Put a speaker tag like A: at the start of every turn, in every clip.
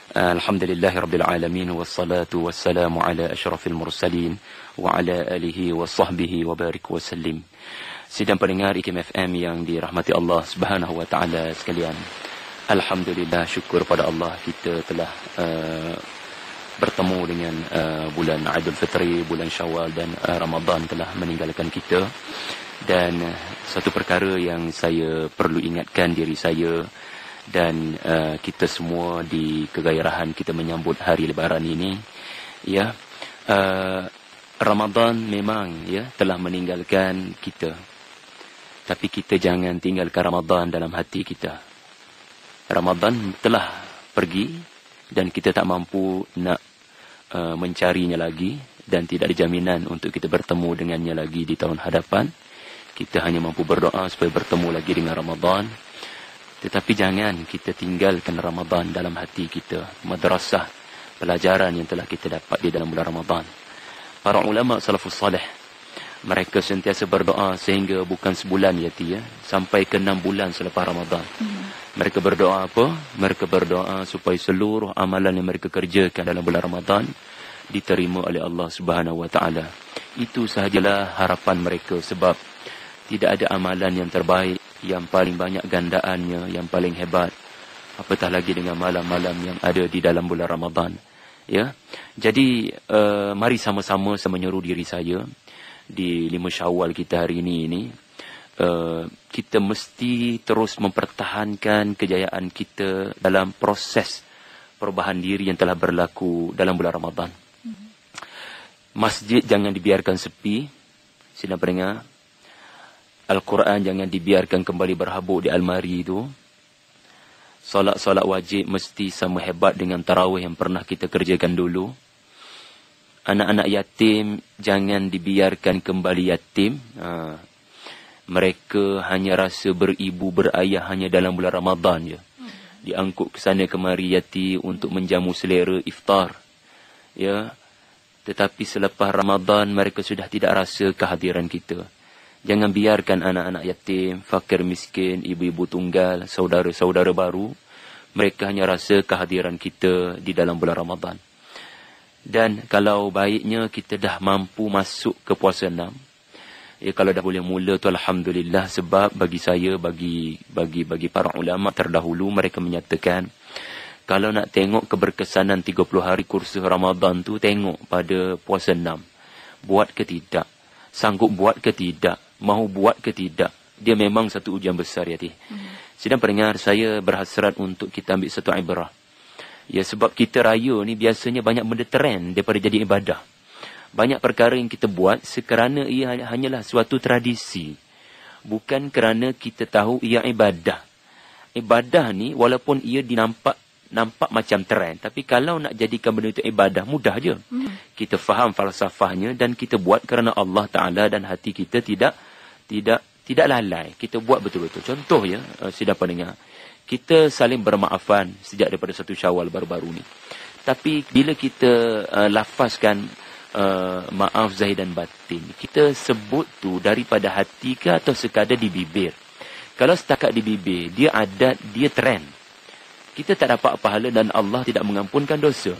A: Alhamdulillahirabbil alamin wassalatu wassalamu ala asyrafil mursalin wa ala alihi wa sahbihi wa barik wa sallim. Sidang pendengar IKIM FM yang dirahmati Allah Subhanahu wa taala sekalian. Alhamdulillah, syukur pada Allah kita telah bertemu dengan bulan Aidul Fitri, bulan Syawal dan Ramadan telah meninggalkan kita. Dan satu perkara yang saya perlu ingatkan diri saya dan kita semua di kegairahan kita menyambut hari lebaran ini, ya, Ramadan memang ya telah meninggalkan kita, tapi kita jangan tinggalkan Ramadan dalam hati kita. Ramadan telah pergi dan kita tak mampu nak mencarinya lagi, dan tidak ada jaminan untuk kita bertemu dengannya lagi di tahun hadapan. Kita hanya mampu berdoa supaya bertemu lagi dengan Ramadan. Tetapi jangan kita tinggalkan Ramadan dalam hati kita, madrasah, pelajaran yang telah kita dapat di dalam bulan Ramadan. Para ulama salafus salih, mereka sentiasa berdoa sehingga bukan sebulan ya, sampai ke 6 bulan selepas Ramadan. Mereka berdoa apa? Mereka berdoa supaya seluruh amalan yang mereka kerjakan dalam bulan Ramadan diterima oleh Allah Subhanahu wa taala. Itu sahajalah harapan mereka, sebab tidak ada amalan yang terbaik, yang paling banyak gandaannya, yang paling hebat, apatah lagi dengan malam-malam yang ada di dalam bulan Ramadan. Ya, jadi mari sama-sama saya menyeru diri saya di 5 Syawal kita hari ini, kita mesti terus mempertahankan kejayaan kita dalam proses perubahan diri yang telah berlaku dalam bulan Ramadan. Masjid jangan dibiarkan sepi, sidang pendengar. Al-Quran jangan dibiarkan kembali berhabuk di almari itu. Solat-solat wajib mesti sama hebat dengan tarawih yang pernah kita kerjakan dulu. Anak-anak yatim jangan dibiarkan kembali yatim. Mereka hanya rasa beribu berayah hanya dalam bulan Ramadan je. Diangkut ke sana kemari yatim untuk menjamu selera iftar. Ya. Tetapi selepas Ramadan mereka sudah tidak rasa kehadiran kita. Jangan biarkan anak-anak yatim, fakir miskin, ibu-ibu tunggal, saudara-saudara baru, mereka hanya rasa kehadiran kita di dalam bulan Ramadan. Dan kalau baiknya kita dah mampu masuk ke puasa 6, ya, kalau dah boleh mula tu alhamdulillah, sebab bagi saya, bagi para ulama terdahulu, mereka menyatakan kalau nak tengok keberkesanan 30 hari kursus Ramadan tu, tengok pada puasa 6. Buat ke tidak? Sanggup buat ke tidak? Mahu buat ke tidak? Dia memang satu ujian besar ya. Sedang pendengar, saya berhasrat untuk kita ambil satu ibrah. Ya, sebab kita raya ni biasanya banyak benda trend daripada jadi ibadah. Banyak perkara yang kita buat sekerana ia hanyalah suatu tradisi, bukan kerana kita tahu ia ibadah. Ibadah ni walaupun ia nampak macam trend, tapi kalau nak jadikan benda itu ibadah, mudah je. Kita faham falsafahnya dan kita buat kerana Allah Ta'ala dan hati kita tidak lalai. Kita buat betul-betul. Contoh ya, sidang pendengar, kita saling bermaafan sejak daripada 1 Syawal baru-baru ni. Tapi bila kita lafazkan maaf zahir dan batin, kita sebut tu daripada hati ke atau sekadar di bibir? Kalau setakat di bibir, dia adat, dia trend, kita tak dapat pahala dan Allah tidak mengampunkan dosa.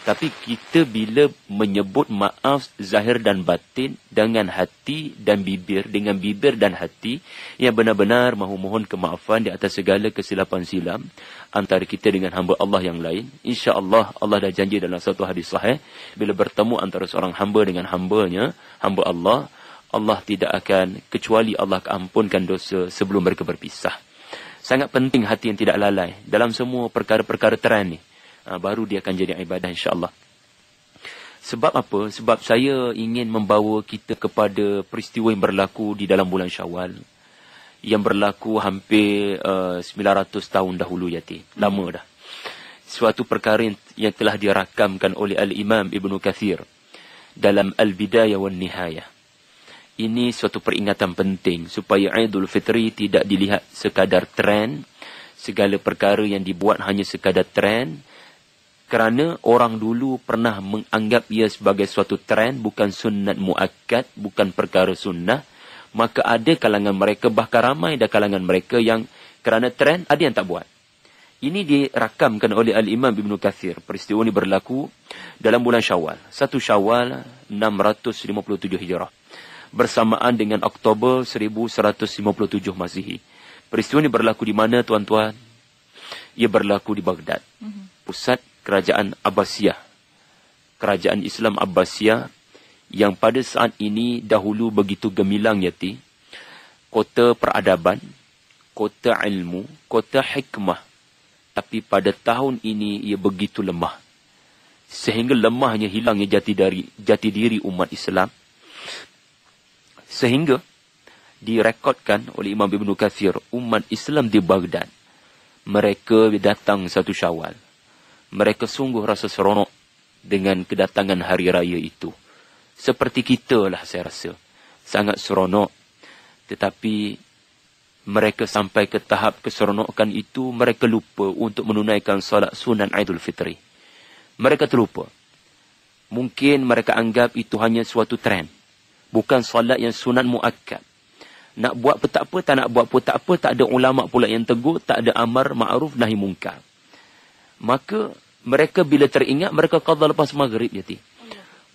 A: Tapi kita bila menyebut maaf zahir dan batin dengan hati dan bibir, dengan bibir dan hati, yang benar-benar mahu mohon kemaafan di atas segala kesilapan silam antara kita dengan hamba Allah yang lain. InsyaAllah Allah dah janji dalam satu hadis sahih, bila bertemu antara seorang hamba dengan hambanya, hamba Allah, Allah tidak akan, kecuali Allah ampunkan dosa sebelum mereka berpisah. Sangat penting hati yang tidak lalai dalam semua perkara-perkara trend ni. Baru dia akan jadi ibadah insyaAllah. Sebab apa? Sebab saya ingin membawa kita kepada peristiwa yang berlaku di dalam bulan Syawal, yang berlaku hampir 900 tahun dahulu yati. Lama dah. Suatu perkara yang telah dirakamkan oleh Al-Imam Ibn Kathir dalam Al-Bidayah wan Nihayah. Ini suatu peringatan penting supaya Aidul Fitri tidak dilihat sekadar trend, segala perkara yang dibuat hanya sekadar trend, kerana orang dulu pernah menganggap ia sebagai suatu trend, bukan sunnat muakkad, bukan perkara sunnah. Maka ada kalangan mereka, bahkan ramai ada kalangan mereka yang kerana trend, ada yang tak buat. Ini dirakamkan oleh Al-Imam Ibn Kathir. Peristiwa ini berlaku dalam bulan Syawal. 1 Syawal 657 Hijrah. Bersamaan dengan Oktober 1157 Masihi. Peristiwa ini berlaku di mana, tuan-tuan? Ia berlaku di Baghdad. Pusat kerajaan Abbasiyah. Kerajaan Islam Abbasiyah yang pada saat ini dahulu begitu gemilang, Yati. Kota peradaban, kota ilmu, kota hikmah. Tapi pada tahun ini ia begitu lemah. Sehingga lemahnya hilangnya jati diri umat Islam. Sehingga direkodkan oleh Imam Ibn Kathir, umat Islam di Baghdad, mereka datang 1 Syawal. Mereka sungguh rasa seronok dengan kedatangan hari raya itu. Seperti kita lah, saya rasa. Sangat seronok. Tetapi mereka sampai ke tahap keseronokan itu, mereka lupa untuk menunaikan salat sunan Aidul Fitri. Mereka terlupa. Mungkin mereka anggap itu hanya suatu trend. Bukan salat yang sunat muakkad. Nak buat pun tak apa, tak nak buat pun tak apa. Tak ada ulama' pula yang tegur, tak ada amar ma'ruf nahi munkar. Maka mereka bila teringat, mereka qadha lepas maghrib, Yati.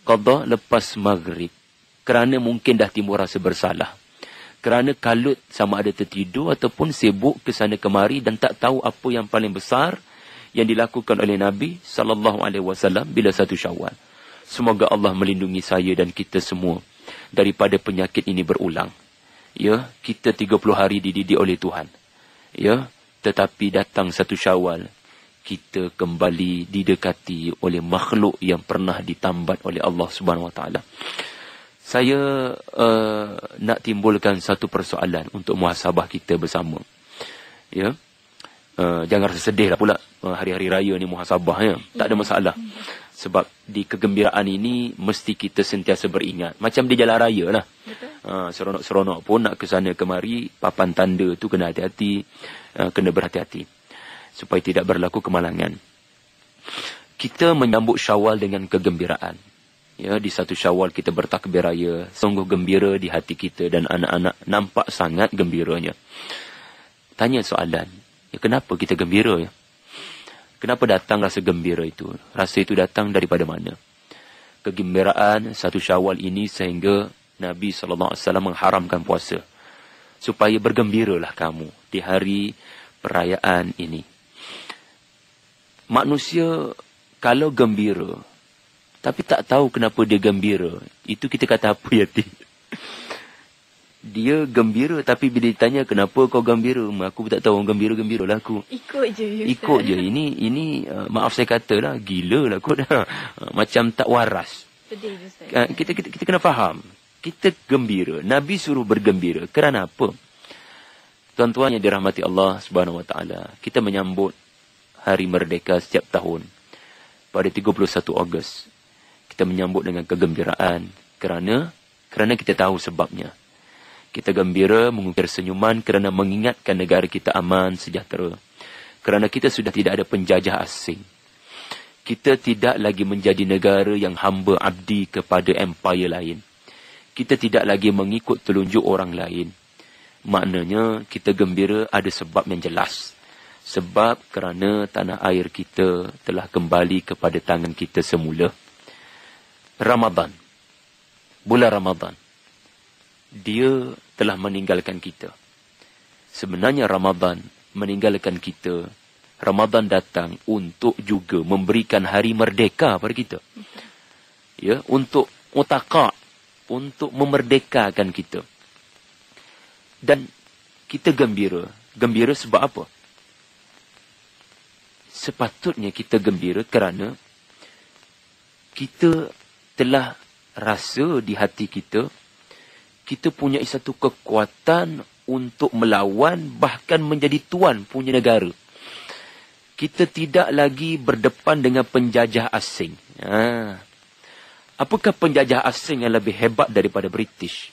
A: Qadha lepas maghrib. Kerana mungkin dah timbul rasa bersalah. Kerana kalut sama ada tertidur ataupun sibuk ke sana kemari dan tak tahu apa yang paling besar yang dilakukan oleh Nabi SAW bila 1 Syawal. Semoga Allah melindungi saya dan kita semua daripada penyakit ini berulang. Ya, kita 30 hari dididik oleh Tuhan. Ya, tetapi datang 1 Syawal, kita kembali didekati oleh makhluk yang pernah ditambat oleh Allah Subhanahu Wa Taala. Saya nak timbulkan satu persoalan untuk muhasabah kita bersama. Ya, jangan rasa sedih lah pula hari-hari raya ni muhasabah, ya. Tak ada masalah. Sebab di kegembiraan ini mesti kita sentiasa beringat. Macam di jalan raya lah. Seronok-seronok pun nak ke sana kemari, papan tanda tu kena hati-hati, kena berhati-hati supaya tidak berlaku kemalangan. Kita menyambut Syawal dengan kegembiraan. Ya, di 1 Syawal kita bertakbir raya, sungguh gembira di hati kita dan anak-anak nampak sangat gembiranya. Tanya soalan, ya, kenapa kita gembira, ya? Kenapa datang rasa gembira itu? Rasa itu datang daripada mana? Kegembiraan 1 Syawal ini sehingga Nabi SAW mengharamkan puasa. Supaya bergembiralah kamu di hari perayaan ini. Manusia kalau gembira, tapi tak tahu kenapa dia gembira, itu kita kata apa, Yati? Dia gembira tapi bila ditanya kenapa kau gembira, aku tak tahu, gembira-gembira lah aku.
B: Ikut je.
A: Ikut je. Ini maaf saya kata lah, gila lah kot. Macam tak waras.
B: Sedih je, Ustaz.
A: Kita kena faham. Kita gembira. Nabi suruh bergembira. Kerana apa? Tuan-tuan yang dirahmati Allah Subhanahu Wa Taala, kita menyambut Hari Merdeka setiap tahun. Pada 31 Ogos. Kita menyambut dengan kegembiraan. Kerana kita tahu sebabnya. Kita gembira mengukir senyuman kerana mengingatkan negara kita aman, sejahtera. Kerana kita sudah tidak ada penjajah asing. Kita tidak lagi menjadi negara yang hamba abdi kepada empire lain. Kita tidak lagi mengikut telunjuk orang lain. Maknanya kita gembira ada sebab yang jelas. Sebab kerana tanah air kita telah kembali kepada tangan kita semula. Ramadan. Bulan Ramadan. Dia telah meninggalkan kita. Sebenarnya Ramadan meninggalkan kita. Ramadan datang untuk juga memberikan hari merdeka pada kita. Ya, untuk utaka, untuk memerdekakan kita. Dan kita gembira. Gembira sebab apa? Sepatutnya kita gembira kerana kita telah rasa di hati kita, kita punya satu kekuatan untuk melawan, bahkan menjadi tuan punya negara. Kita tidak lagi berdepan dengan penjajah asing. Apakah penjajah asing yang lebih hebat daripada British?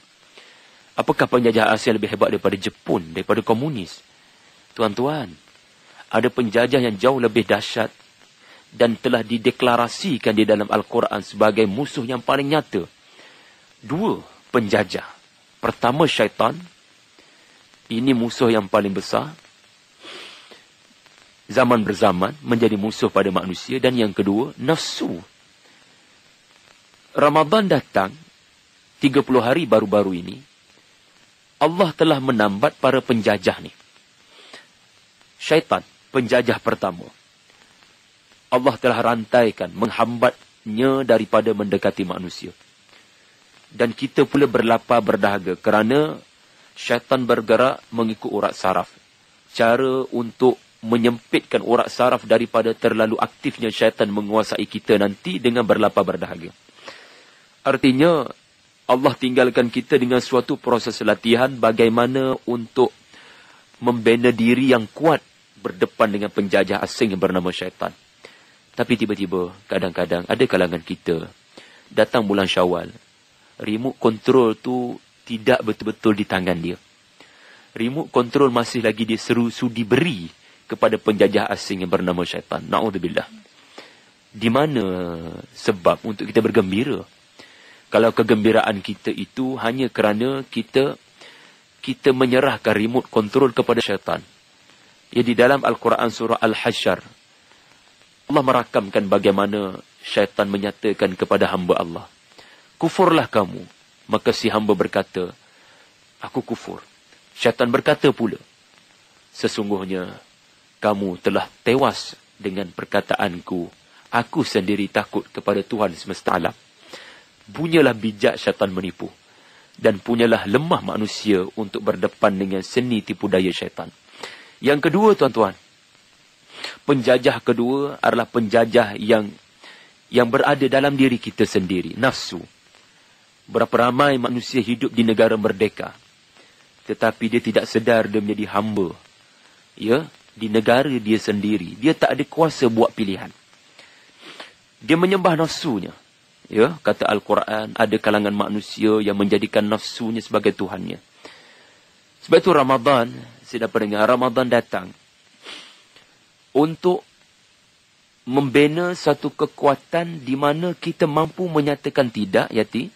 A: Apakah penjajah asing yang lebih hebat daripada Jepun, daripada komunis? Tuan-tuan, ada penjajah yang jauh lebih dahsyat dan telah dideklarasikan di dalam Al-Quran sebagai musuh yang paling nyata. 2 penjajah. Pertama, syaitan. Ini musuh yang paling besar. zaman berzaman menjadi musuh pada manusia. Dan yang kedua, nafsu. Ramadan datang, 30 hari baru-baru ini, Allah telah menambat para penjajah ni. Syaitan, penjajah pertama. Allah telah rantaikan, menghambatnya daripada mendekati manusia. Dan kita pula berlapar berdahaga kerana syaitan bergerak mengikut urat saraf. Cara untuk menyempitkan urat saraf daripada terlalu aktifnya syaitan menguasai kita nanti dengan berlapar berdahaga. Artinya, Allah tinggalkan kita dengan suatu proses latihan bagaimana untuk membina diri yang kuat berdepan dengan penjajah asing yang bernama syaitan. Tapi tiba-tiba, kadang-kadang ada kalangan kita, datang bulan Syawal, remote control tu tidak betul-betul di tangan dia. Remote control masih lagi diberi kepada penjajah asing yang bernama syaitan. Na'udzubillah. Di mana sebab untuk kita bergembira? Kalau kegembiraan kita itu hanya kerana kita menyerahkan remote control kepada syaitan. Ya, di dalam Al-Quran surah Al-Hasyr, Allah merakamkan bagaimana syaitan menyatakan kepada hamba Allah, kufurlah kamu. Maka si hamba berkata, aku kufur. Syaitan berkata pula, sesungguhnya kamu telah tewas dengan perkataanku. Aku sendiri takut kepada Tuhan semesta alam. Punyalah bijak syaitan menipu. Dan punyalah lemah manusia untuk berdepan dengan seni tipu daya syaitan. Yang kedua, tuan-tuan. Penjajah kedua adalah penjajah yang berada dalam diri kita sendiri. Nafsu. Berapa ramai manusia hidup di negara merdeka. Tetapi dia tidak sedar dia menjadi hamba. Ya, di negara dia sendiri. Dia tak ada kuasa buat pilihan. Dia menyembah nafsunya. Ya, kata Al-Quran, ada kalangan manusia yang menjadikan nafsunya sebagai Tuhannya. Sebab itu Ramadan, saya dapat dengar, Ramadan datang untuk membina satu kekuatan di mana kita mampu menyatakan tidak, Yati,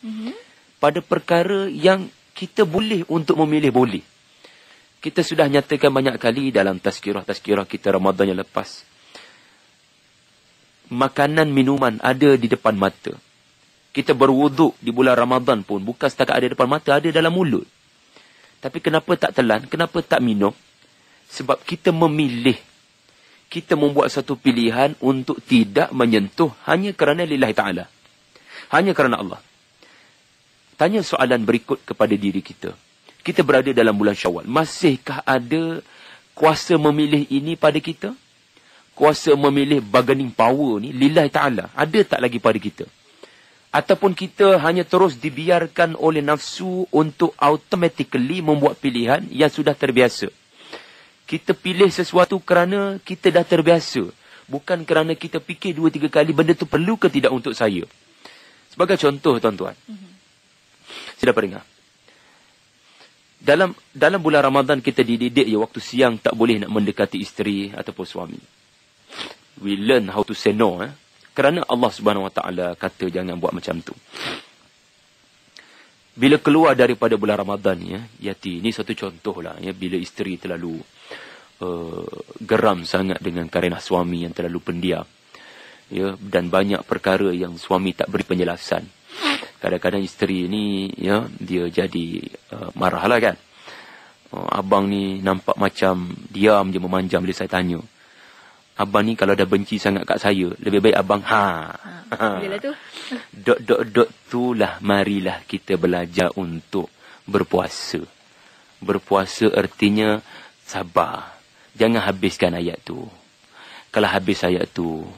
A: pada perkara yang kita boleh untuk memilih boleh. Kita sudah nyatakan banyak kali dalam tazkirah kita Ramadan yang lepas. Makanan, minuman ada di depan mata. Kita berwuduk di bulan Ramadan pun bukan setakat ada depan mata, ada dalam mulut. Tapi kenapa tak telan? Kenapa tak minum? Sebab kita memilih. Kita membuat satu pilihan untuk tidak menyentuh hanya kerana lillahi ta'ala. Hanya kerana Allah. Tanya soalan berikut kepada diri kita. Kita berada dalam bulan Syawal. Masihkah ada kuasa memilih ini pada kita? Kuasa memilih bargaining power ni lillahi ta'ala. Ada tak lagi pada kita? Ataupun kita hanya terus dibiarkan oleh nafsu untuk automatically membuat pilihan yang sudah terbiasa. Kita pilih sesuatu kerana kita dah terbiasa. Bukan kerana kita fikir 2-3 kali benda tu perlu ke tidak untuk saya. Sebagai contoh, tuan-tuan. Saya dapat dengar. Dalam bulan Ramadan kita dididik ya, waktu siang tak boleh nak mendekati isteri ataupun suami. We learn how to say no. Kerana Allah Subhanahu Wa Taala kata jangan buat macam tu. Bila keluar daripada bulan Ramadan ya, Yati, ini satu contoh lah ya, bila isteri terlalu geram sangat dengan karenah suami yang terlalu pendiam. Ya, dan banyak perkara yang suami tak beri penjelasan. Kadang-kadang isteri ni ya, dia jadi marahlah kan. Abang ni nampak macam diam je memanjam bila saya tanya. Abang ni kalau dah benci sangat kat saya, lebih baik abang bila tu. Dot tulah marilah kita belajar untuk berpuasa. Berpuasa artinya sabar. Jangan habiskan ayat tu. Kalau habis ayat tu,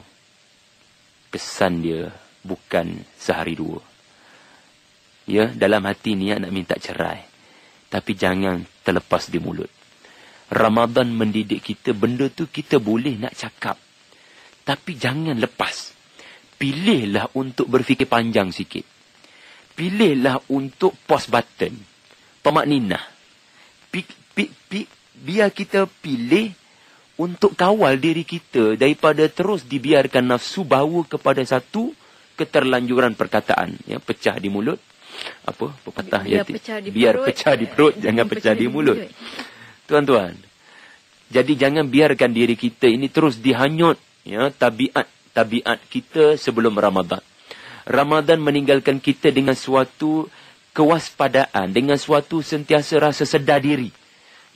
A: kesan dia bukan sehari dua. Ya, dalam hati niat nak minta cerai. Tapi jangan terlepas di mulut. Ramadan mendidik kita, benda tu kita boleh nak cakap. Tapi jangan lepas. Pilihlah untuk berfikir panjang sikit. Pilihlah untuk pause button. Pemakninah. Biar kita pilih untuk kawal diri kita daripada terus dibiarkan nafsu bawa kepada satu keterlanjuran perkataan. Ya, pecah di mulut. Apa? Pepatah
B: biar
A: Yati.
B: Pecah di
A: Biar
B: perut,
A: pecah di perut, jangan pecah di mulut. Tuan-tuan, Jadi jangan biarkan diri kita ini terus dihanyut, ya, tabiat kita sebelum Ramadan. Ramadan meninggalkan kita dengan suatu kewaspadaan, dengan suatu sentiasa rasa sedar diri.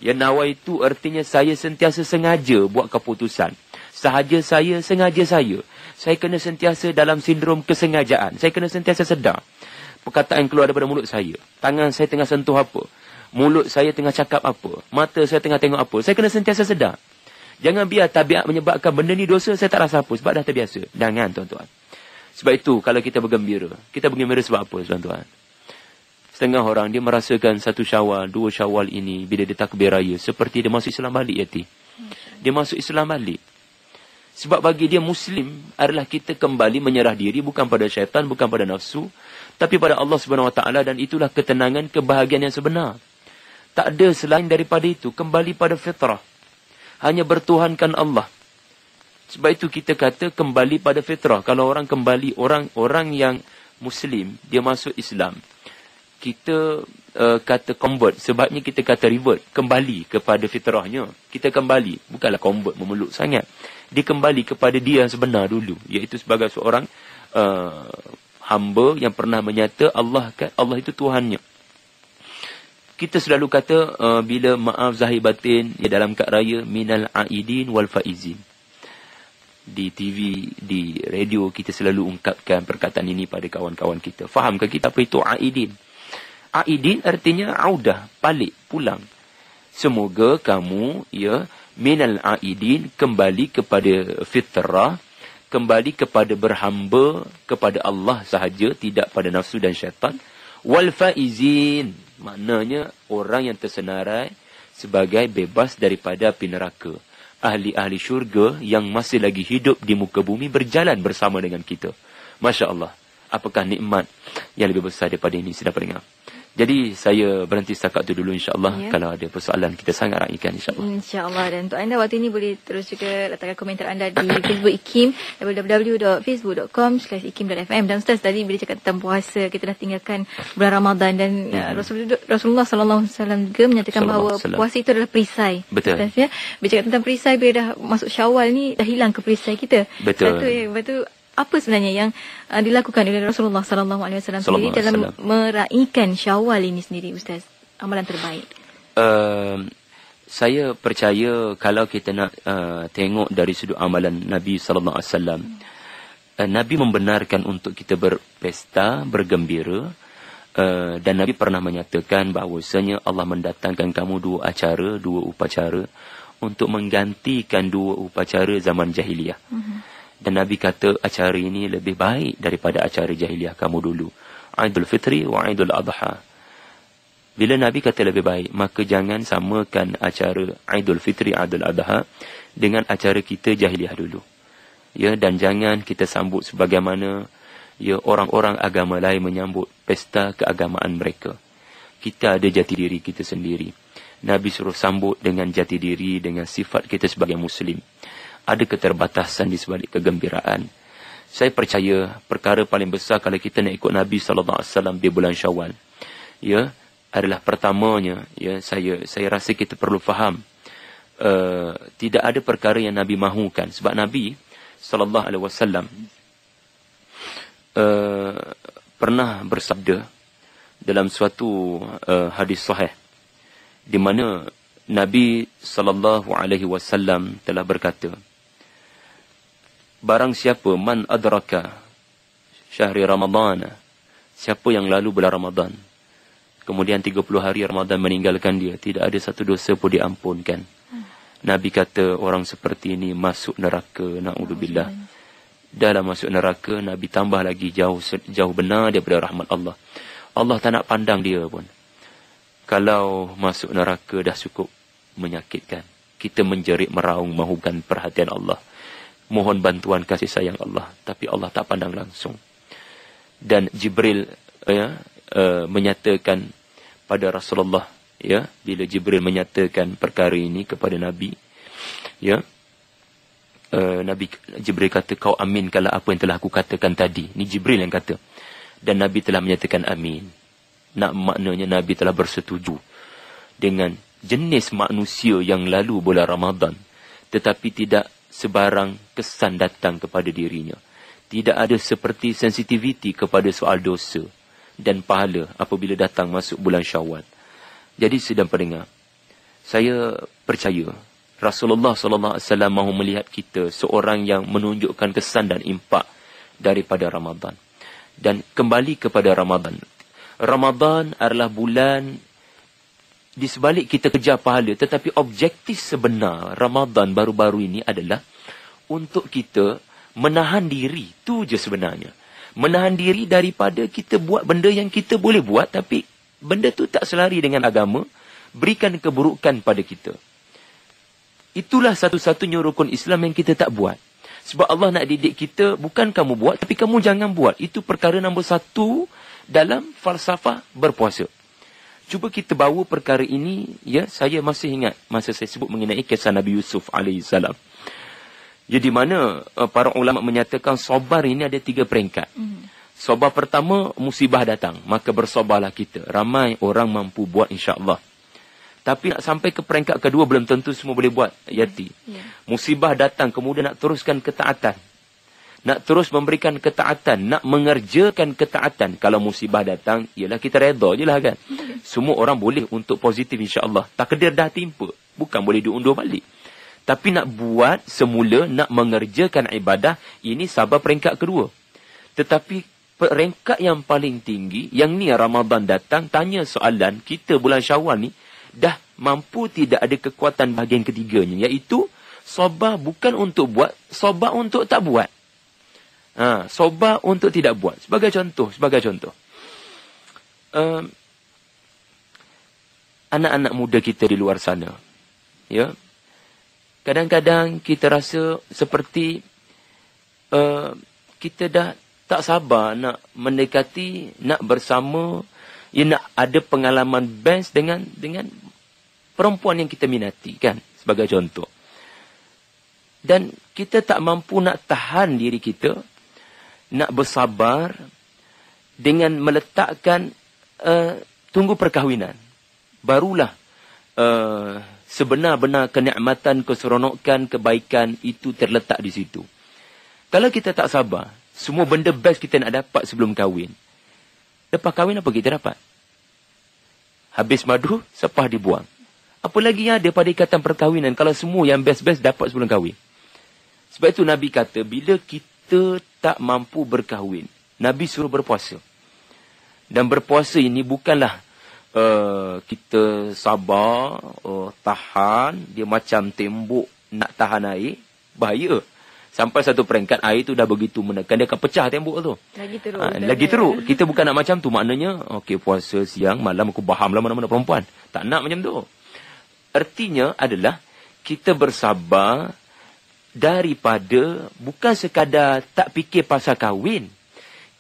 A: Ya, nawaitu artinya saya sentiasa sengaja buat keputusan. Sahaja saya, sengaja saya. Saya kena sentiasa dalam sindrom kesengajaan. Saya kena sentiasa sedar. Perkataan keluar daripada mulut saya. Tangan saya tengah sentuh apa. Mulut saya tengah cakap apa. Mata saya tengah tengok apa. Saya kena sentiasa sedar. Jangan biar tabiat menyebabkan benda ni dosa, saya tak rasa apa. Sebab dah terbiasa. Jangan, tuan-tuan. Sebab itu, kalau kita bergembira. Kita bergembira sebab apa, tuan-tuan? Setengah orang, dia merasakan 1 Syawal, 2 Syawal ini, bila dia takbir raya, seperti dia masuk Islam balik, Yati. Dia masuk Islam balik. Sebab bagi dia Muslim adalah kita kembali menyerah diri, bukan pada syaitan, bukan pada nafsu, tapi pada Allah Subhanahu Wa Taala, dan itulah ketenangan, kebahagiaan yang sebenar. Tak ada selain daripada itu. Kembali pada fitrah. Hanya bertuhankan Allah. Sebab itu kita kata kembali pada fitrah. Kalau orang kembali, orang yang Muslim, dia masuk Islam. Kita kata convert. Sebabnya kita kata revert. Kembali kepada fitrahnya. Kita kembali. Bukanlah convert memeluk sangat. Dia kembali kepada dia yang sebenar dulu. Iaitu sebagai seorang hamba yang pernah menyata Allah itu Tuhannya. Kita selalu kata bila maaf zahir batin ya, dalam kad raya minal aidin wal faizin. Di TV, di radio kita selalu ungkapkan perkataan ini pada kawan-kawan kita. Fahamkah kita apa itu aidin? Aidin artinya audah, balik, pulang. Semoga kamu ya minal aidin, kembali kepada fitrah, kembali kepada berhamba kepada Allah sahaja, tidak pada nafsu dan syaitan. Wal faizin, maknanya orang yang tersenarai sebagai bebas daripada api neraka. Ahli-ahli syurga yang masih lagi hidup di muka bumi berjalan bersama dengan kita. Masya Allah. Apakah nikmat yang lebih besar daripada ini, sedang pendengar. Jadi saya berhenti setakat itu dulu, insyaAllah. Ya. Kalau ada persoalan, kita sangat raikan, insyaAllah. InsyaAllah. Dan untuk anda waktu ini boleh terus juga letakkan komentar anda di Facebook IKIM, www.facebook.com/ikim.fm. Dan Ustaz tadi bila cakap tentang puasa, kita dah tinggalkan bulan Ramadan. Dan Rasulullah SAW juga menyatakan bahawa puasa itu adalah perisai. Betul. Ustaz, ya? Bila cakap tentang perisai, bila dah masuk Syawal ni, dah hilang ke perisai kita. Betul. Lepas tu apa sebenarnya yang dilakukan oleh Rasulullah SAW sendiri dalam meraihkan Syawal ini sendiri, Ustaz? Amalan terbaik. Saya percaya kalau kita nak tengok dari sudut amalan Nabi SAW, Nabi membenarkan untuk kita berpesta, bergembira, dan Nabi pernah menyatakan bahawasanya Allah mendatangkan kamu 2 acara, 2 upacara untuk menggantikan 2 upacara zaman jahiliah. Dan Nabi kata acara ini lebih baik daripada acara jahiliah kamu dulu. Aidul Fitri wa Aidul Adha. Bila Nabi kata lebih baik, maka jangan samakan acara Aidul Fitri, Aidul Adha dengan acara kita jahiliah dulu. Ya, dan jangan kita sambut sebagaimana ya orang-orang agama lain menyambut pesta keagamaan mereka. Kita ada jati diri kita sendiri. Nabi suruh sambut dengan jati diri, dengan sifat kita sebagai Muslim. Ada keterbatasan di sebalik kegembiraan. Saya percaya perkara paling besar kalau kita nak ikut Nabi SAW di bulan Syawal, ya, adalah pertamanya, ya, saya rasa kita perlu faham, tidak ada perkara yang Nabi mahukan. Sebab Nabi SAW pernah bersabda dalam suatu hadis sahih, di mana Nabi SAW telah berkata, barang siapa man adraka syahri Ramadhan, siapa yang lalu bulan Ramadan, kemudian 30 hari Ramadan meninggalkan dia, tidak ada satu dosa pun diampunkan. Nabi kata orang seperti ini masuk neraka, na'udzubillah. Dalam masuk neraka, Nabi tambah lagi jauh benar daripada rahmat Allah. Allah tak nak pandang dia pun. Kalau masuk neraka dah cukup menyakitkan. Kita menjerit meraung mahukan perhatian Allah. Mohon bantuan kasih sayang Allah, tapi Allah tak pandang langsung. Dan Jibril menyatakan pada Rasulullah, ya, bila Jibril menyatakan perkara ini kepada Nabi, ya, Nabi Jibril kata, kau aminkanlah apa yang telah aku katakan tadi. Ni Jibril yang kata. Dan Nabi telah menyatakan amin. Nak maknanya Nabi telah bersetuju dengan jenis manusia yang lalu bulan Ramadan, tetapi tidak sebarang kesan datang kepada dirinya. Tidak ada seperti sensitiviti kepada soal dosa dan pahala apabila datang masuk bulan Syawal. Jadi sedang pendengar, saya percaya Rasulullah SAW mahu melihat kita seorang yang menunjukkan kesan dan impak daripada Ramadan. Dan kembali kepada Ramadan. Ramadan adalah bulan di sebalik kita kejar pahala, tetapi objektif sebenar Ramadan baru-baru ini adalah untuk kita menahan diri. Itu je sebenarnya. Menahan diri daripada kita buat benda yang kita boleh buat, tapi benda tu tak selari dengan agama, berikan keburukan pada kita. Itulah satu-satunya rukun Islam yang kita tak buat. Sebab Allah nak didik kita, bukan kamu buat, tapi kamu jangan buat. Itu perkara nombor 1 dalam falsafah berpuasa. Cuba kita bawa perkara ini, ya, saya masih ingat masa saya sebut mengenai kisah Nabi Yusuf AS. Ya, di mana para ulama menyatakan sabar ini ada 3 peringkat. Sabar pertama, musibah datang, maka bersabarlah kita. Ramai orang mampu buat insya-Allah. Tapi nak sampai ke peringkat kedua belum tentu semua boleh buat, Yati. Musibah datang, kemudian nak teruskan ketaatan. Nak terus memberikan ketaatan, nak mengerjakan ketaatan. Kalau musibah datang, ialah kita redha je lah kan. Semua orang boleh untuk positif insya-Allah. Takdir dah timpa, bukan boleh diundur balik. Tapi nak buat semula, nak mengerjakan ibadah, ini sabar peringkat kedua. Tetapi peringkat yang paling tinggi, yang ni Ramadan datang, tanya soalan, kita bulan Syawal ni, dah mampu tidak ada kekuatan bahagian ketiganya, iaitu sabar bukan untuk buat, sabar untuk tak buat. Sabar untuk tidak buat. Sebagai contoh, anak-anak muda kita di luar sana, ya, kadang-kadang kita rasa seperti kita dah tak sabar nak mendekati, nak bersama, ya, nak ada pengalaman best dengan perempuan yang kita minati, kan, sebagai contoh. Dan kita tak mampu nak tahan diri kita, nak bersabar dengan meletakkan tunggu perkahwinan. Barulah sebenar-benar kenikmatan, keseronokan, kebaikan itu terletak di situ. Kalau kita tak sabar, semua benda best kita nak dapat sebelum kahwin. Lepas kahwin apa kita dapat? Habis madu, sepah dibuang. Apa lagi yang ada pada ikatan perkahwinan kalau semua yang best-best dapat sebelum kahwin? Sebab itu Nabi kata, bila kita tak mampu berkahwin, Nabi suruh berpuasa. Dan berpuasa ini bukanlah kita sabar, tahan, dia macam tembok nak tahan air, bahaya. Sampai satu peringkat air tu dah begitu menekan, dia akan pecah tembok tu. Lagi teruk. Kita bukan nak macam tu. Maknanya, okey, puasa siang, malam aku baham lah mana-mana perempuan. Tak nak macam tu. Artinya adalah, kita bersabar daripada, bukan sekadar tak fikir pasal kahwin.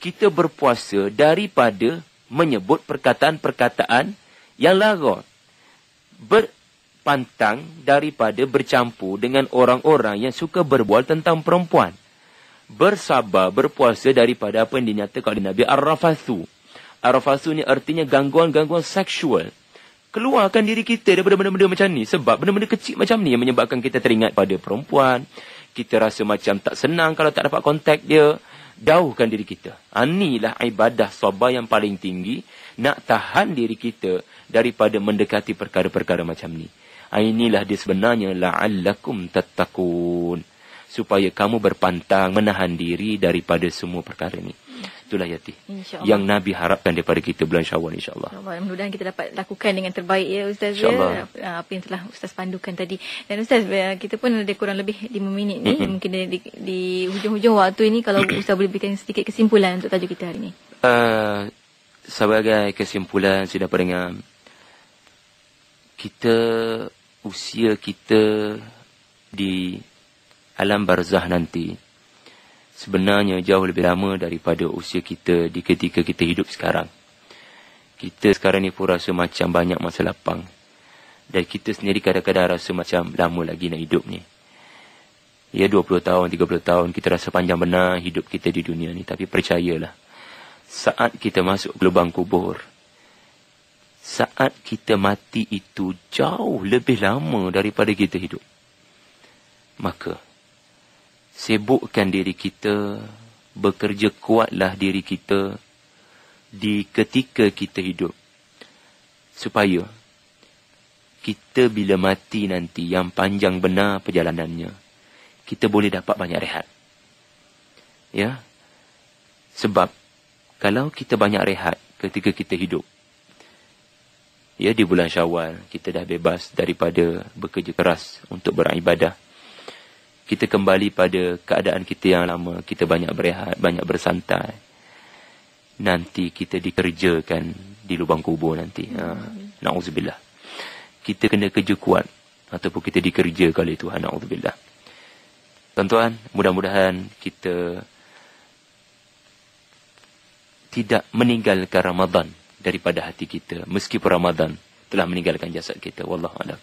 A: Kita berpuasa daripada menyebut perkataan-perkataan yang lara. Pantang daripada bercampur dengan orang-orang yang suka berbual tentang perempuan. Bersabar, berpuasa daripada apa yang dinyatakan oleh Nabi Ar-Rafathu. Ar-Rafathu ni artinya gangguan-gangguan seksual. Keluarkan diri kita daripada benda-benda macam ni. Sebab benda-benda kecil macam ni yang menyebabkan kita teringat pada perempuan. Kita rasa macam tak senang kalau tak dapat kontak dia. Jauhkan diri kita. Inilah ibadah sabar yang paling tinggi. Nak tahan diri kita daripada mendekati perkara-perkara macam ni. Inilah dia sebenarnya la'allakum tattaqun. Supaya kamu berpantang menahan diri daripada semua perkara ni. Itulah Yati yang Nabi harapkan daripada kita bulan Syawal, insya-Allah.
B: Mudah-mudahan kita dapat lakukan dengan terbaik, ya Ustaz, ya, apa yang telah Ustaz pandukan tadi. Dan Ustaz, kita pun ada kurang lebih 5 minit ni. Mungkin di hujung-hujung waktu ini, kalau Ustaz boleh berikan sedikit kesimpulan untuk tajuk kita hari ini.
A: Sebagai kesimpulan, sudah pendengar, usia kita di alam barzah nanti sebenarnya jauh lebih lama daripada usia kita di ketika kita hidup sekarang. Kita sekarang ni pun rasa macam banyak masa lapang. Dan kita sendiri kadang-kadang rasa macam lama lagi nak hidup ni. Ya, 20 tahun, 30 tahun kita rasa panjang benar hidup kita di dunia ni. Tapi percayalah, saat kita masuk ke lubang kubur, saat kita mati itu jauh lebih lama daripada kita hidup. Maka, sibukkan diri kita, bekerja kuatlah diri kita di ketika kita hidup. Supaya kita bila mati nanti yang panjang benar perjalanannya, kita boleh dapat banyak rehat. Ya. Sebab kalau kita banyak rehat ketika kita hidup, ya, di bulan Syawal kita dah bebas daripada bekerja keras untuk beribadah. Kita kembali pada keadaan kita yang lama, kita banyak berehat, banyak bersantai. Nanti kita dikerjakan di lubang kubur nanti. Na'udzubillah. Kita kena kerja kuat ataupun kita dikerja kali Tuhan. Na'udzubillah. Tuan-tuan, mudah-mudahan kita tidak meninggalkan Ramadan daripada hati kita, meskipun Ramadan telah meninggalkan jasad kita. Wallahu a'lam.